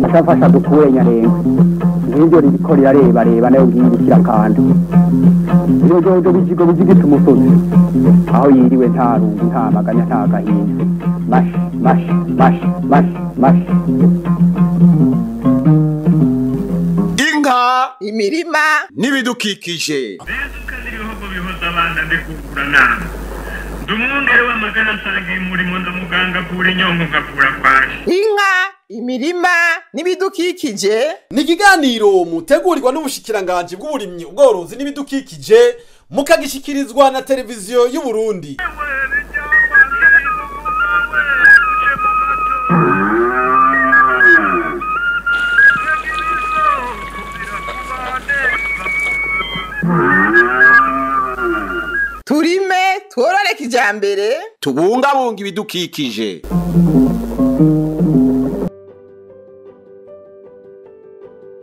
ashafasha dukure Nyarenga ngibyo riko reba nayo ngirukira kandi iyo jojo bijigo bijigita umusozi aho yiriwe nta rungu nta maganya nta gahinda mash inka imirima n'ibidukikije bezuka n'ibihugu bihoza abana ndekukura nama ndumwungere w'amagana nsangiye umurimo ndamuganga kura inyongo ngakura kwaje inka imirima n'ibidukikije ni ikiganiro mutegurirwa n'ubushikiranganji bw'uburimyi ubworozi n'ibidukikije mukagishikirizwa na televiziyo y'u Burundi. turime tworore kijambere Tubungabunga ibidukikije.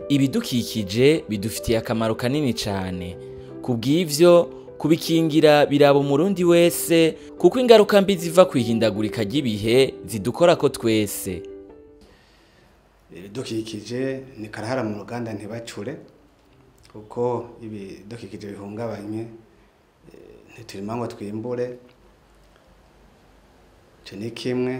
Ibidukikije bidufitiye akamaro kanini cyane. Kubw'ivyo kubikingira biraba umurundi wese kuko ingaruka mbi ziva kwihindagurika ry'ibihe zidukora ko twese. Ibidukikije ni karahara mu ruganda ntibacure kuko ibidukikije bihungabanye ntiturima ngo twimbure cyo ni kimwe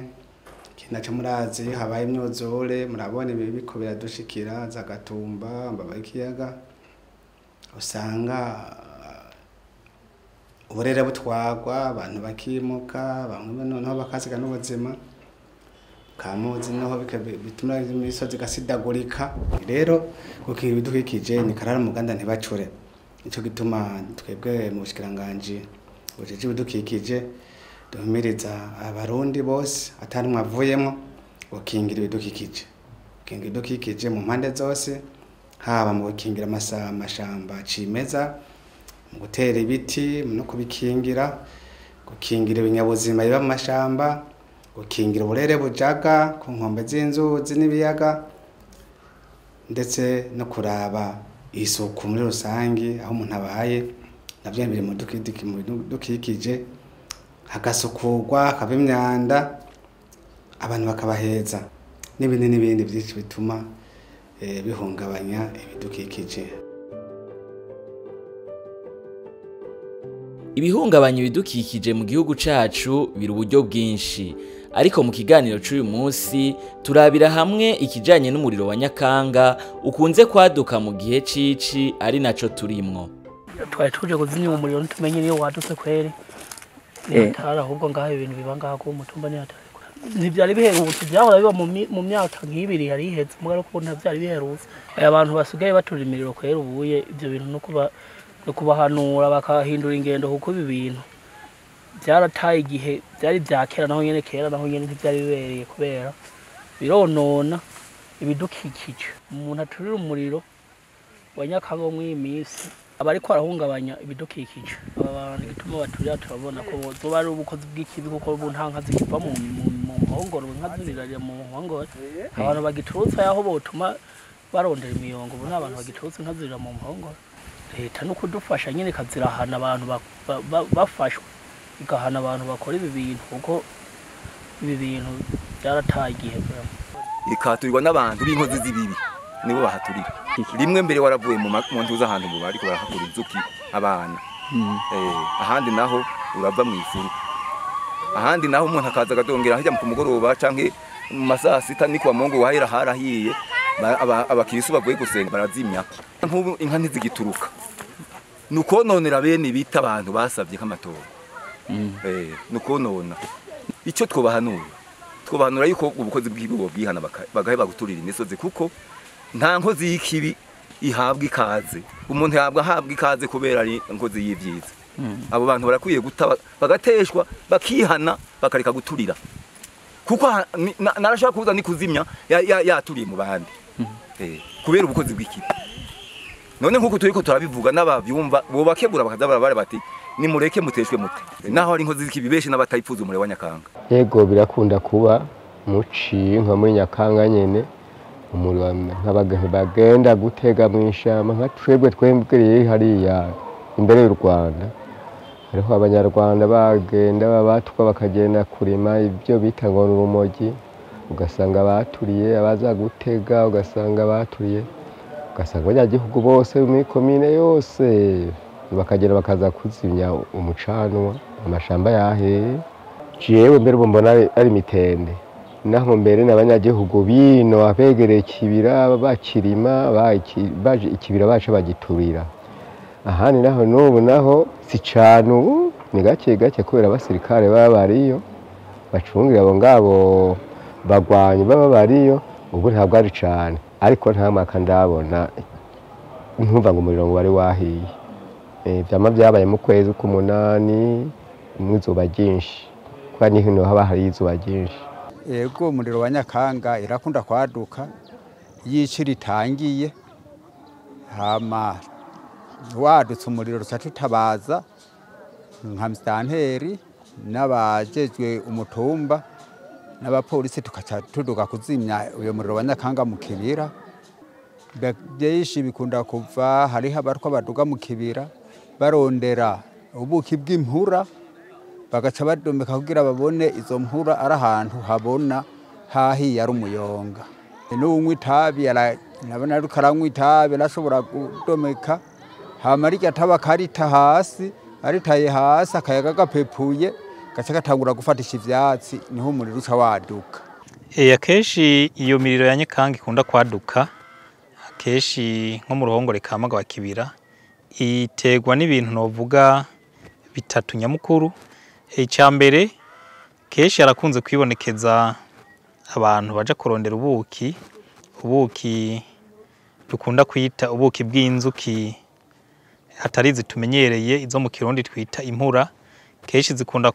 kinaca murazi habaye imyuzure murabona ibibiko biradushikira za Gatumba mbaba ikiyaga usanga uburere butwagwa abantu bakimuka bamwe noneho bakasiga n'ubuzima kamuzi naho bituma imisozi gasidagurika rero kuko ibidukikije ni karara muganda ntibacure ico gituma twebwe mu bushikiranganje bujeje ibidukikije duhimiriza abarundi bose atari mwavuyemo gukingira ibidukikije gukingira ibidukikije mu mpande zose haba mu gukingira amashamba cimeza mu gutera ibiti no kubikingira gukingira ibinyabuzima biba mu mashamba gukingira uburere bujaga ku nkombe z'inzuzi n'ibiyaga ndetse no kuraba isuku muri rusangi aho umuntu abaye navyo biri mu dukikije hagasukurwa hakaba imyanda abantu bakabaheza n'ibindi byinshi bituma bihungabanya ibidukikije. Ibihungabanya ibidukikije mu gihugu cacu biri uburyo bwinshi, ariko mu kiganiro c'uyu munsi turabira hamwe ikijanye n'umuriro wa Nyakanga ukunze kwaduka mu gihe cici ari naco turimwo. Twari tuje kuzimya umuriro ntumenye niyo wadutse kweri. Tara ahubwo ngaho ibintu biba ngaho ku mutumba ni hatari. Ntibyari biherutse byahora biba mu myaka nk'ibiri yari iheze mugaro ko ntavyari biherutse. Abantu basigaye baturira imiriro kweri ubuye ivyo bintu no kubahanura bakahindura ingendo kuko ibi bintu byarataye igihe byari byakera naho nyene kera naho nyene ntibyari bibereye kubera bironona ibidukikije. Umuntu aturira umuriro wa Nyakanga mu imisi abari ko arahungabanya ibidukikije abantu gituma baturira turabona ko zoba ari ubukozi bw'ikibi kuko buntanka zikiva mu mpongoro nkazurira mu mpongoro abantu bagiturutsa yaho botuma barondera imiyongo ubu n'abantu bagiturutsa nkazurira mu mpongoro. Leta no kudufasha nyene kazirahana abantu bafashwe igahana abantu bakora ibi bintu kuko ibi bintu byarataye igihe ikaturirwa n'abantu b'inkozi z'ibibi nibo bahaturira. Rimwe mbere waravuye mu ntuza ahantu mu bari ko barahakura inzuki abana ahandi naho urava mu ifuru ahandi naho umuntu akaza agatongera hajya mu mugoroba canke mu masaha sita ni kwa Mungu wahera harahiye abakirisu bavuye gusenga barazimya nk'ubu inka ntizigituruka nuko nonera bene bita abantu basavye k'amatora nuko nona ico twobahanura yuko ubukozi bw'ibibo bwihana bagahe baguturira imisozi kuko nta nkozi y'ikibi ihabwa ikaze umuntu ahabwa ikaze kubera ari nkozi y'ivyiza. Abo bantu barakwiye guta bagateshwa bakihana bakareka guturira kuko narashaka kuza ni kuzimya yaturiye mu bandi kubera ubukozi bw'ikibi. None nkuko turiko turabivuga n'abavyumva bo bakebura bakaza barabara bati ni mureke muteshwe mute naho ari inkozi z'ikibi beshe n'abatayifuza umure wa Nyakanga. Yego birakunda kuba muci nka muri Nyakanga nyene umuriro bagenda gutega mu ishamba nka twebwe twembwereye hariya imbere y'u Rwanda hariho abanyarwanda bagenda babatwa bakagenda kurima ibyo bita ngo urumogi ugasanga baturiye abaza gutega ugasanga baturiye ugasanga abanyagihugu bose muri komine yose bakagera bakaza kuzimya umucanwa amashamba yaheye jewe mbere mbona ari mitende naho mbere n'abanyagihugu bino abegereye kibira bakirima baje ikibira baca bagiturira ahandi naho n'ubu naho si cane ubu ni gake gake kubera abasirikare baba bariyo bacungira abo ngabo bagwanyi baba bariyo ubu ntabwo ari cane ariko nta mwaka ndabona ntumva ngo umuriro ngo bari wahiye vyama vyabaye mu kwezi k'umunani mwizuba ryinshi kwa niho haba hari izuba ryinshi yego umuriro wa Nyakanga irakunda kwaduka yici ritangiye hama wadutse umuriro ruca tutabaza nka mstanteri n'abajejwe umutumba n'abapolisi tukaca tuduga kuzimya uyo muriro wa Nyakanga mu kibira byinshi bikunda kuva hariho abarwa baduga mu kibira barondera ubuki bw'impura bagaca badomeka kugira babone izo mpura ari ahantu habona hahiye ari umuyonga n'unywa itabi nabona ari karanywa itabi arashobora kudomeka hama rirya taba karita hasi aritaye hasi akayaga gapepuye gaca gatangura gufatisha ivyatsi niho umuriro uca waduka akenshi iyo miriro ya Nyakanga ikunda kwaduka akenshi nko mu ruhongore kama rwa Kibira iterwa n'ibintu novuga bitatu nyamukuru. Icyambere kenshi arakunze kwibonekeza abantu baje kurondera ubuki dukunda kwita ubuki bw'inzuki atari zitumenyereye izo mu Kirundi twita impura kenshi zikunda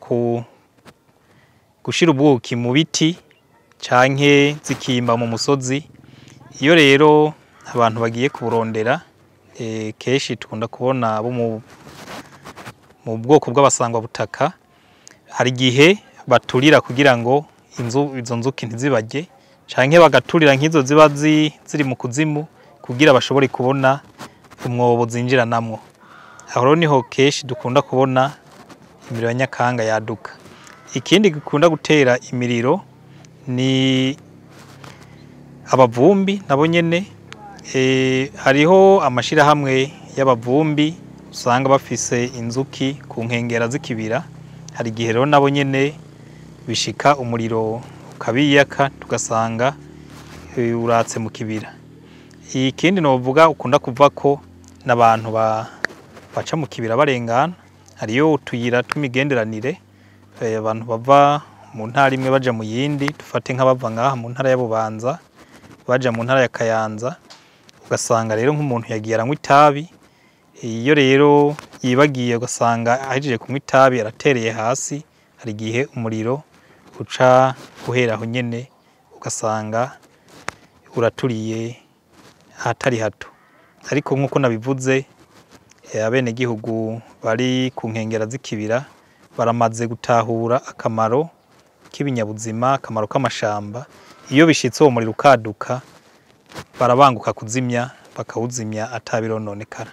gushira ubuki mu biti canke zikimba mu musozi. Iyo rero abantu bagiye kuburondera kenshi tukunda kubona abo mu bwoko bw'abasangwa butaka hari gihe baturira kugira ngo izo nzuki ntizibajye canke bagaturira nk'izo ziba ziri mu kuzimu kugira bashobore kubona umwobo zinjira namwo. Aho niho kenshi dukunda kubona imiriro ya Nyakanga yaduka. Ikindi gikunda gutera imiriro ni abavumbi nabo nyene hariho amashirahamwe y'abavumbi usanga bafise inzuki ku nkengera z'ikibira hari gihe rero nabo nyene bishika umuriro ukabiyaka tugasanga uratse mu kibira. Ikindi novuga ukunda kuva ko n'abantu baca mu kibira barengana hariyo utuyira tw'imigenderanire abantu bava mu ntara imwe baje mu yindi dufate nk'abava ngaha mu ntara ya Bubanza baje mu ntara ya Kayanza ugasanga rero nk'umuntu yagiye aranywa itabi iyo rero yibagiye ugasanga ahejeje kunywa itabi aratereye hasi hari gihe umuriro uca guhera aho nyene ugasanga uraturiye hatari hato. Ariko nkuko nabivuze abene gihugu bari ku nkengera z'ikibira baramaze gutahura akamaro k'ibinyabuzima akamaro k'amashamba. Iyo bishitse uwo muriro ukaduka barabanguka kuzimya bakawuzimya atabirononekara.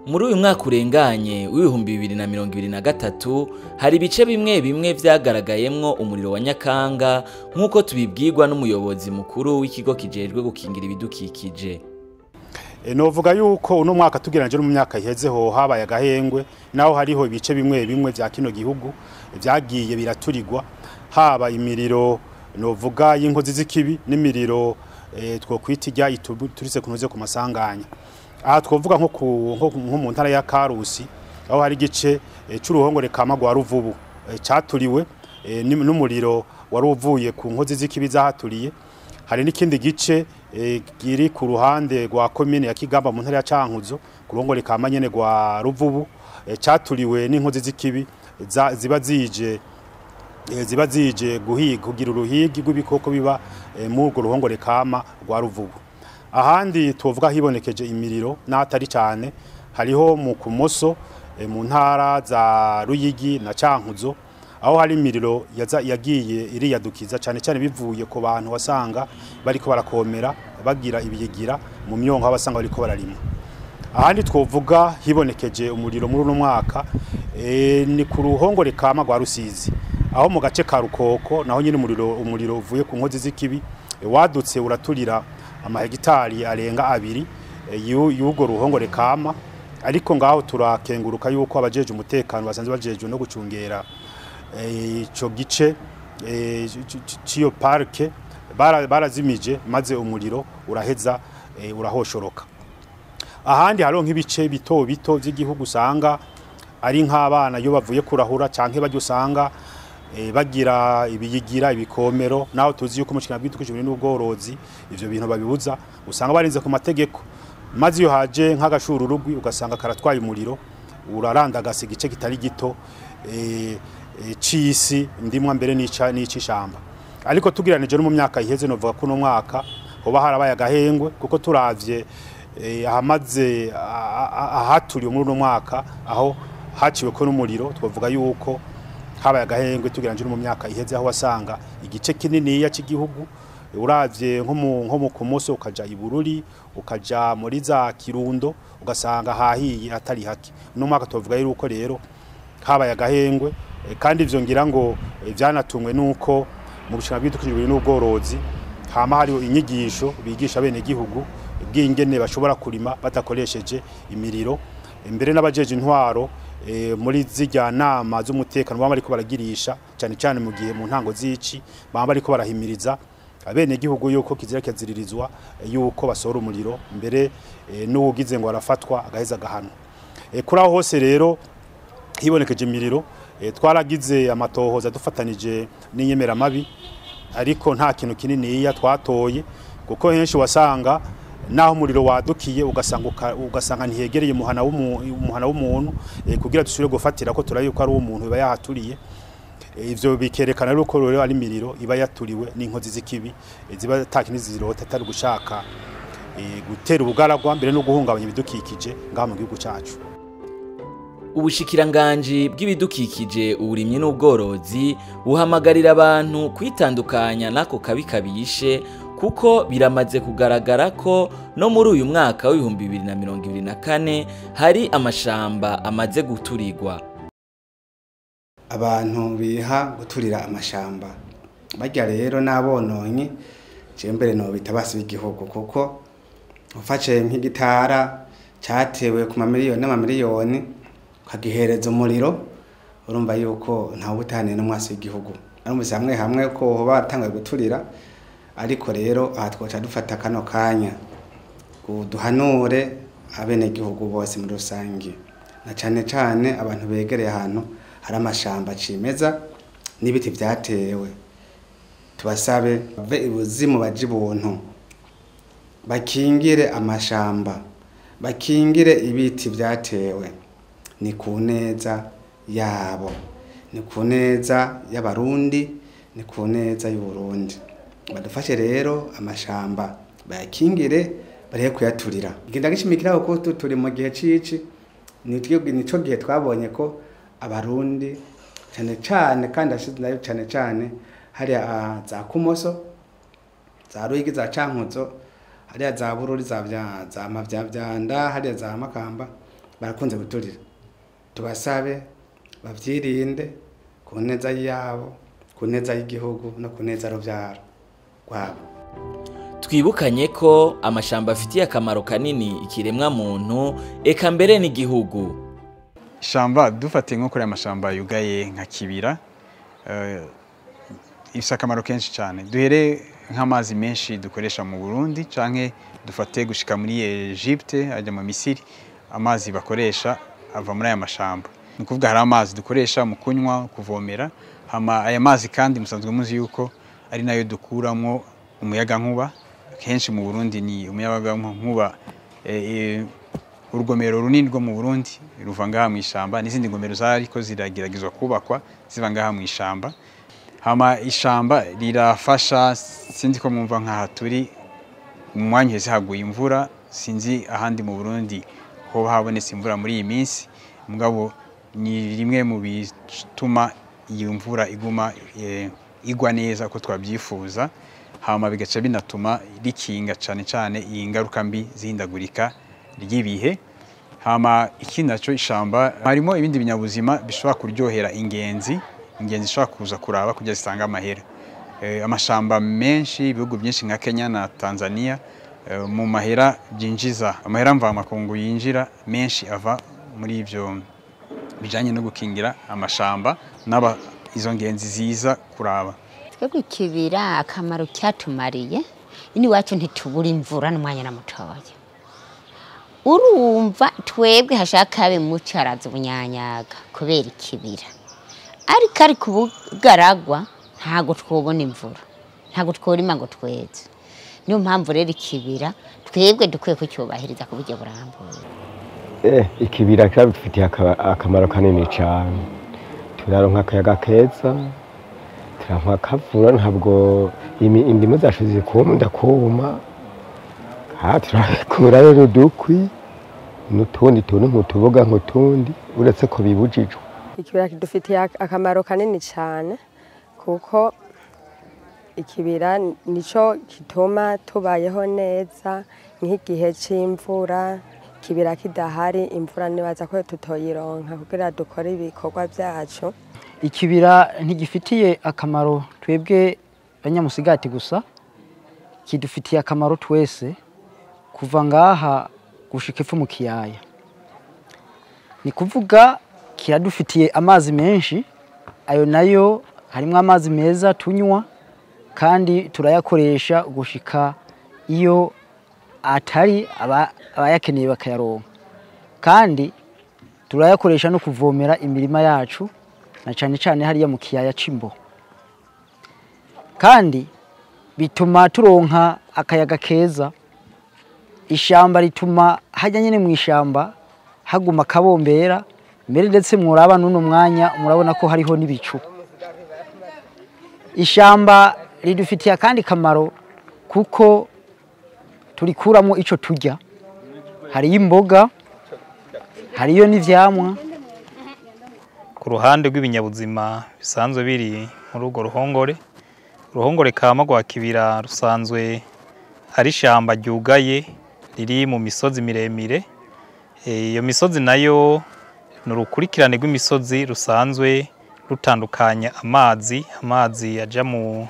Muri uyu mwaka urenganye w'ibihumbi 2023 hari ibice bimwe bimwe vyagaragayemwo umuriro wa Nyakanga nkuko tubibwirwa n'umuyobozi mukuru w'ikigo kijejwe gukingira ibidukikije. Novuga yuko uno mwaka tugiranje no mu myaka ihezeho habaye agahengwe naho hariho ibice bimwe bimwe vya kino gihugu vyagiye biraturirwa haba imiriro novuga y'inkozi z'ikibi n'imiriro twokwitijya iturise kunoze ku masanganya. Aha twovuga nko mu ntara ya Karusi aho hari gice c'uruhongore kama rwa Ruvubu caturiwe n'umuriro wari uvuye ku nkozi z'ikibi zahaturiye. Hari n'ikindi gice giri ku ruhande rwa komine ya Kigamba mu ntara ya Cankuzo ku ruhongore kama nyene rwa Ruvubu caturiwe n'inkozi z'ikibi ziba zije kugira uruhigi rw'ibikoko biba mu urwo ruhongore kama rwa Ruvubu. Ahandi tuvuga hibonekeje imiriro n'atari cyane hariho mu Kumoso mu ntara za Ruyigi na Cankuzo aho hari imiriro yagiye iriyadukiza cyane cyane bivuye ku bantu wasanga bariko barakomera bagira ibiyigira mu myongo abasanga bariko bararima. Ahandi twovuga hibonekeje umuriro muri uno mwaka ni ku ruhongore kama rwa Rusizi aho mu gace ka Rukoko naho nyine umuriro uvuye ku nkozi z'ikibi wadutse uraturira amahegitari arenga 2 y'ugo ruhongore kama, ariko ngaho turakenguruka yuko abajeje umutekano basanzwe bajeje no gucungera ico gice ciyo parke barazimije maze umuriro uraheza urahoshoroka. Ahandi haro nk'ibice bito bito by'igihugu usanga ari nk'abana yo bavuye kurahura canke bajye usanga bagira ibiyigira ibikomero, naho tuzi yuko umushikana bw'itukuje n'ubworozi ivyo bintu babibuza, usanga barinze ku mategeko, maze iyo haje nk'agashururugwi ugasanga karatwaye umuriro urarandagasa igice kitari gito cisi ndimwa mbere n'icishamba. Ariko tugiranije no mu myaka iheze novuga ko no mwaka hoba harabaye agahengwe, kuko turavye ahamaze ahaturiye muri no mwaka aho haciwe ko n'umuriro, twavuga yuko habaye agahengwe tugiranije no mu myaka iheze aho wasanga igice kinini ya cy'igihugu uravye nko mu Kumoso ukaja Ibururi ukaja muri za Kirundo ugasanga hahiye atari haki. No mwaka twavuga yuko rero habaye agahengwe, kandi ivyo ngira ngo byanatumwe nuko mu bushaka bw'itukije n'ubworozi hama hariho inyigisho bigisha bene gihugu bw'ingene bashobora kurima batakoresheje imiriro. Mbere n'abajeje intwaro muri zijya nama z'umutekano baba ariko baragirisha cyane cyane mu gihe mu ntango z'ici baba ariko barahimiriza abene gihugu yuko kizira kiziririzwa yuko basora umuriro, mbere n'ugize ngo arafatwa agaheza gahano. Kuri aho hose rero hibonekeje imiriro, twaragize amatohoza dufatanije n'inyemera mabi, ariko nta kintu kinini ya twatoye, kuko henshi wasanga naho umuriro wadukiye ugasanga ntihegereye umuhana w'umuntu kugira dusubire gufatira ko turayuko ari umuntu iba yahaturiye. Ivyo bikerekana ruko rero ari imiriro iba yaturiwe n'inkozi z'ikibi ziba takini zirota atari gushaka gutera ubugaragwa mbere no guhungabanya ibidukikije ngaha mu gihugu cyacu. Ubushikiranganji bw'ibidukikije uburimyi n'ubworozi buhamagarira abantu kwitandukanya nako kabi kabishe, kuko biramaze kugaragara ko no muri uyu mwaka w'2024 hari amashamba amaze guturirwa. Abantu biha guturira amashamba bajya rero nabononye mbere no bitabasi b'igihugu, kuko ufashe nk'igitara cyatewe ku mamiliyoni n'amamiliyoni kagihereza umuriro, urumva yuko nta butane n'umwasi w'igihugu. Arumvise hamwe ko batangaye guturira, ariko rero aha twaca dufata kano kanya duhanure abene gihugu bose muri rusange, na cyane abantu begereye ahantu hari amashamba cimeza n'ibiti byatewe. Tubasabe bave ibuzimu baje ibuntu, bakingire amashamba, bakingire ibiti byatewe. Ni kuneza yabo, ni kuneza y'abarundi, ni kuneza y'Uburundi. Badufashe rero amashamba bayakingire, barihe kuyaturira. Genda gishimikira ko turi mu gihe cici, nico gihe twabonye ko abarundi cyane kandi ashize nayo cyane hariya za Kumoso, za Ruyigi, za Cankuzo, hariya za Bururi, za Mavyavyanda, hariya za Makamba barakunze guturira. Tubasabe bavyirinde ku neza yabo, ku neza y'igihugu no ku neza ruvyaro kwabo. Twibukanye ko amashamba afitiye akamaro kanini ikiremwa muntu, eka mbere n'igihugu. Ishamba dufatiye nko kuri amashamba yugaye nka Kibira, ifite akamaro kenshi cyane. Duhere nk'amazi menshi dukoresha mu Burundi, canke dufate gushika muri Egypte ajya mu Misiri, amazi bakoresha ava muri aya mashamba. Nukuvuga hari amazi dukoresha mu kunywa, kuvomera. Hama aya mazi kandi musanzwe muzi yuko ari nayo dukuramo umuyaga nkuba. Kenshi mu Burundi ni umuyaga nkuba urugomero runini rwo mu Burundi ruva ngaha mu ishamba, n'izindi ngomero zariko zirageragezwa kubakwa ziva ngaha mu ishamba. Hama ishamba rirafasha, sinzi ko mwumva nkaha turi mu mwanya heze haguye imvura, sinzi ahandi mu Burundi ho habonetse imvura muri iyi minsi, mugabo ni rimwe mu bituma iyo mvura igwa neza ko twabyifuza. Hama bigaca binatuma rikinga cyane iyi ngaruka mbi zihindagurika ry'ibihe. Hama ikindi naco ishamba harimo ibindi binyabuzima bishobora kuryohera ingenzi ingenzi ishobora kuza kuraba kugira zitanga amahera. Amashamba menshi ibihugu byinshi nka Kenya na Tanzania mu mahera byinjiza amahera mvamakungu yinjira menshi ava muri ivyo bijanye no gukingira amashamba n'aba izo ngenzi ziza kuraba. Twebwe ikibira akamaro cyatumariye ini wacu ntitubura imvura n'umwanya na mutoya. Urumva twebwe hashaka habe mucaraza ubunyanyaga kubera ikibira. Ari kubugaragwa ntago twobona imvura. Ntago tworima ngo tweze. Niyo mpamvu rero ikibira twebwe dukwiye kucyubahiriza ku buryo burambuye. Ikibira cyabifitiye akamaro kanini cyane. Turaronka akayaga keza, turanka akavura, ntabwo indimo zacu zikunda kuma. Turakura rero udukwi n'utundi tuntu nk'utuboga nk'utundi uretse ko bibujijwe. Ikibira kidufitiye akamaro kanini cyane kuko ikibira nico kituma tubayeho neza nk'igihe c'imvura. Ikibira kidahari imvura nibaza ko tutoyironka kugira dukore ibikorwa byacu. Ikibira ntigifitiye akamaro twebwe banyamusigati gusa, kidufitiye akamaro twese kuva ngaha gushika epfo mu kiyaya. Ni kuvuga kiradufitiye amazi menshi, ayo nayo harimo amazi meza tunywa kandi turayakoresha gushika iyo atari abayakeneye bakayaronka. Kandi turayakoresha no kuvomera imirima yacu na cyane cyane hariya mu kiyaya c'Imbo. Kandi bituma turonka akayaga keza. Ishamba rituma hajya nyene mu ishamba haguma kabombera, mbere ndetse muraba nuno mwanya murabona ko hariho n'ibicu. Ishamba ridufitiye kandi kamaro kuko turikuramo ico turya. Hari imboga, hariyo n'ivyamwa. Ku ruhande rw'ibinyabuzima bisanzwe biri muri urwo ruhongore kama rwa Kibira rusanzwe ari ishamba ryugaye riri mu misozi miremire. Iyo misozi nayo ni urukurikirane rw'imisozi rusanzwe rutandukanya amazi aja mu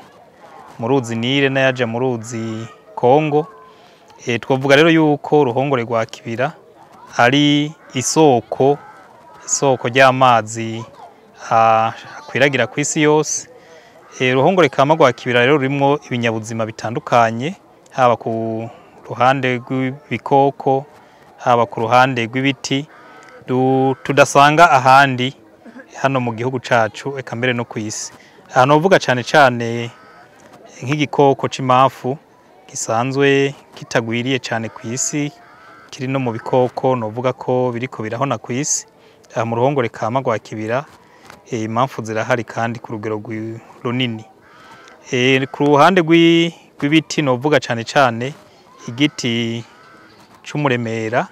ruzi Nile n'ayaja mu ruzi Kongo. Twavuga rero yuko uruhongore rwa Kibira ari isoko ry'amazi akwiragira ku isi yose. Uruhongore kama rwa Kibira rero rurimo ibinyabuzima bitandukanye, haba ku ruhande rw'ibikoko, haba ku ruhande rw'ibiti tudasanga ahandi hano mu gihugu cacu eka mbere no ku isi. Hano uvuga cyane cyane nk'igikoko c'imamfu gisanzwe kitagwiriye cyane ku isi, kiri no mu bikoko novuga ko biriko birahona ku isi. Mu ruhongore kama rwa Kibira impamvu zirahari kandi ku rugero runini. Ku ruhande rw'ibiti novuga cyane cyane igiti c'umuremera,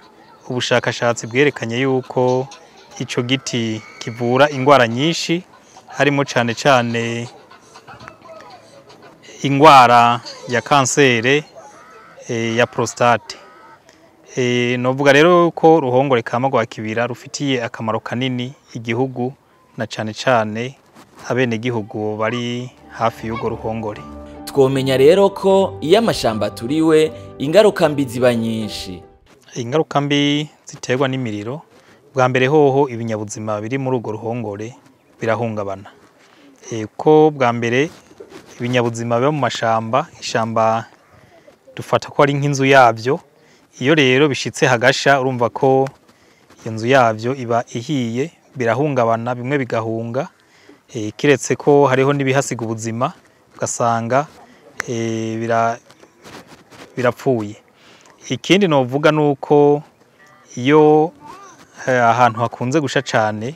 ubushakashatsi bwerekanye yuko ico giti kivura ingwara nyinshi, harimo cyane cyane ingwara ya kansere ya prostate. Novuga rero ko ruhongore kama rwa Kibira rufitiye akamaro kanini igihugu na cyane cyane abene gihugu bari hafi y'ugo ruhongore. Twomenya rero ko iyo amashamba turiwe ingaruka mbi ziba nyinshi. Ingaruka mbi ziterwa n'imiriro. Bwa mbere hoho ibinyabuzima biri muri ugo ruhongore birahungabana. Ko bwa mbere ibinyabuzima biba mu mashamba, ishamba dufata ko ari nk'inzu yavyo. Iyo rero bishitse hagasha urumva ko iyo nzu yavyo iba ihiye, birahungabana, bimwe bigahunga. Kiretse ko hariho n'ibihasiga ubuzima ugasanga birapfuye. Ikindi novuga nuko iyo ahantu hakunze gusha cyane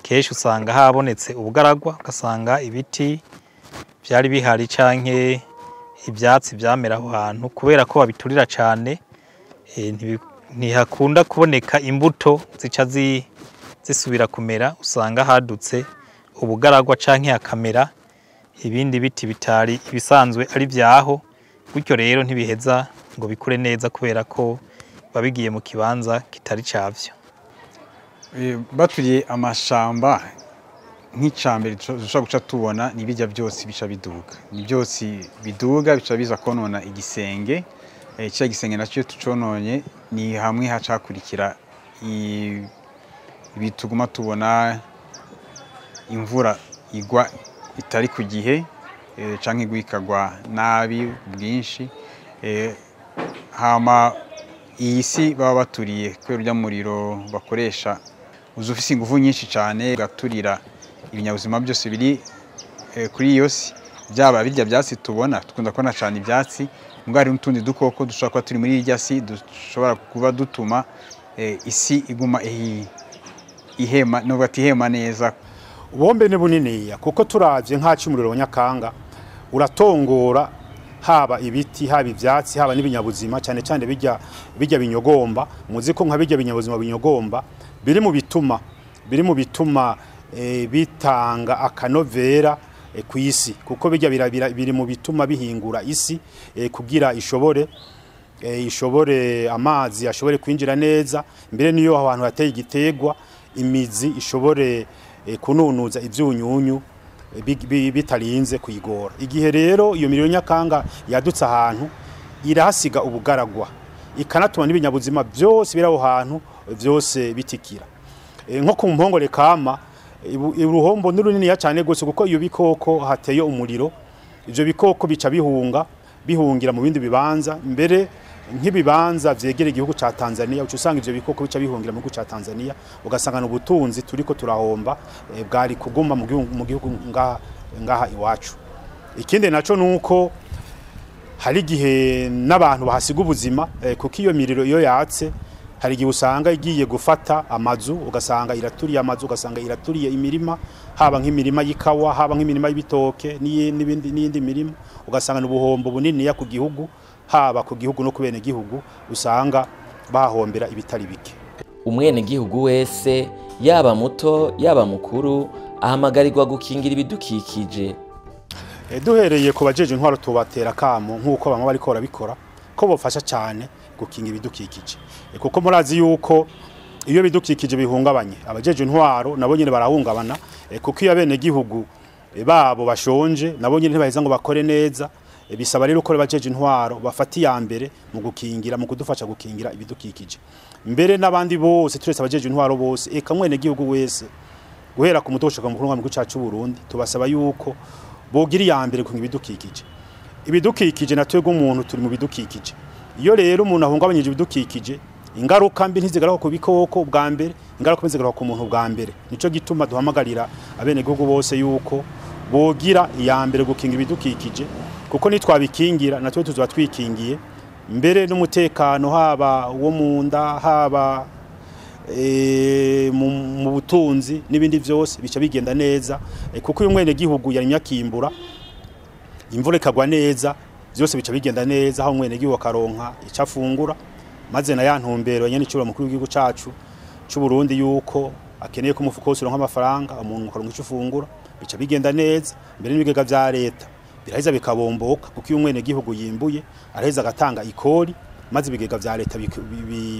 kenshi usanga habonetse ubugaragwa, ugasanga ibiti byari bihari canke ibyatsi byamera aho hantu kubera ko babiturira cyane. Ntihakunda kuboneka imbuto zica zisubira kumera, usanga hadutse ubugaragwa canke hakamera ibindi biti bitari ibisanzwe ari byaho. Gutyo rero ntibiheza ngo bikure neza kubera ko babigiye mu kibanza kitari cavyo. Baturiye amashamba nk'icambere dushobora guca tubona nibijya byose bica biduga ni byose biduga bica biza konona igisenge cya gisenge nacyo tucononye ni hamwe hacakurikira ibituguma tubona imvura igwa itari ku gihe canke igwikagwa nabi bwinshi hama iyi si baba baturiye kubera urya muriro bakoresha uzufise ingufu nyinshi cyane gaturira ibinyabuzima byose biri kuri iyo si byaba birya byatsi tubona tukunda kubona cyane ibyatsi ngari n'utundi dukoko dushobora kuba turi muri irya si dushobora kuba dutuma isi iguma ihema no batihema neza ubombe ne buniniya kuko turavye nk'acumuriro wa Nyakanga uratongora haba ibiti haba ivyatsi haba n'ibinyabuzima cyane cyane bijya binyogomba muzi ko nka bijya binyabuzima binyogomba biri mu bituma bitanga akanovera kw'isi kuko bijya biri mu bituma bihingura isi kugira ishobore amazi ashobore kwinjira neza mbere niyo abantu hateye igitegwa imizi ishobore kununuza ivyunyunyu bitarinze kuyigora igihe rero iyo miriro Nyakanga yadutse ahantu irahasiga ubugaragwa ikanatuma n'ibinyabuzima byose biraho hantu byose bitikira nko ku mpongore kama uruhombo n'urunini ya cyane gose kuko iyo bikoko hateye umuriro ivyo bikoko bica bihungira mu bindi bibanza mbere nk'ibibanza vyegere igihugu ca Tanzania uco usanga ivyo bikoko bica bihungira mu gihugu ca Tanzania ugasanga n'ubutunzi turiko turahomba bwari kuguma mu gihugu ngaha iwacu ikindi naco nuko hari gihe n'abantu bahasiga ubuzima kuko iyo miriro iyo yatse hari gihe usanga igiye gufata amazu ugasanga iraturiye amazu ugasanga iraturiye imirima haba nk'imirima y'ikawa haba nk'imirima y'ibitoke n'iyindi mirima ugasanga n'ubuhombo bunini ya ku gihugu haba ku gihugu no kubene gihugu usanga bahombera ibitari bike umwene gihugu wese yaba muto yaba mukuru ahamagarirwa gukingira ibidukikije duhereye ku bajeje intwaro tubatera kamo nkuko bamwe bariko barabikora ko bofasha cyane gukinga ibidukikije kuko murazi yuko iyo bidukikije bihungabanye abajeje intwaro nabo nyine barahungabana kuko iyo abene gihugu babo bashonje nabo nyine ntibaheza ngo bakore neza bisaba rero ko bajeje intwaro bafati ya mbere mu gukingira mu kudufasha gukingira ibidukikije mbere n'abandi bose turetse abajeje intwaro bose eka mwene gihugu wese guhera ku mutoshaka mukuru w'amwe cyacu Burundi tubasaba yuko bogira ya mbere ku ibidukikije natwe umuntu turi mu bidukikije iyo rero umuntu ahungabanyije ibidukikije ingaruka mbi ntizigaruka ku bikoko bwa mbere ingaruka ntizigaruka ku muntu bwa mbere nico gituma duhamagarira abene gihugu bose yuko bogira ya mbere gukinga ibidukikije kuko nitwabikingira natwe tuzoba twikingiye mbere n'umutekano haba wo mu nda haba mu butunzi n'ibindi byose bica bigenda neza kuko uyu mwene gihugu yari nyakimbura imvura ikagwa neza byose bica bigenda neza aho mwene gihugu akaronka icafungura maze na yantumbero nyene icura mukuru w'igihugu cacu c'u Burundi yuko akeneye ko umufuko wose uronka amafaranga umuntu akaronka icufungura bica bigenda neza mbere n'ibigega vya leta biraheza bikabomboka kuko uyu mwene gihugu yimbuye araheza agatanga ikori maze ibigega vya leta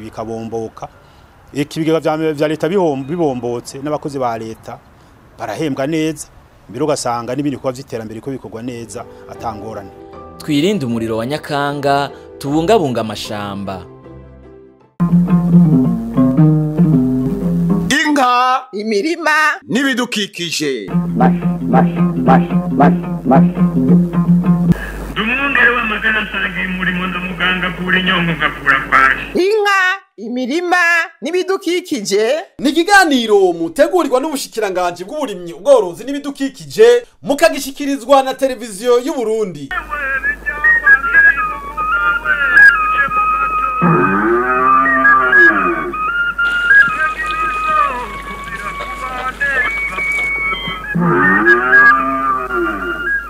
bikabomboka ikibigega vya leta bibombotse n'abakozi ba leta barahembwa neza mbere ugasanga n'ibindi kuba vy'iterambere ko bikorwa neza atangorane twirinde umuriro wa Nyakanga tubungabunga amashamba inka imirima n'ibidukikije Dumwungere w'amagana nsangiye umurimo ndamuganga kura inyongo ngakura kwaje inka imirima n'ibidukikije ni ikiganiro mutegurirwa n'ubushikiranganje bw'uburimyi ubworozi n'ibidukikije mukagishikirizwa na televiziyo y'u Burundi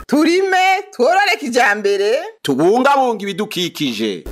turime tworore kijambere tubungabunga ibidukikije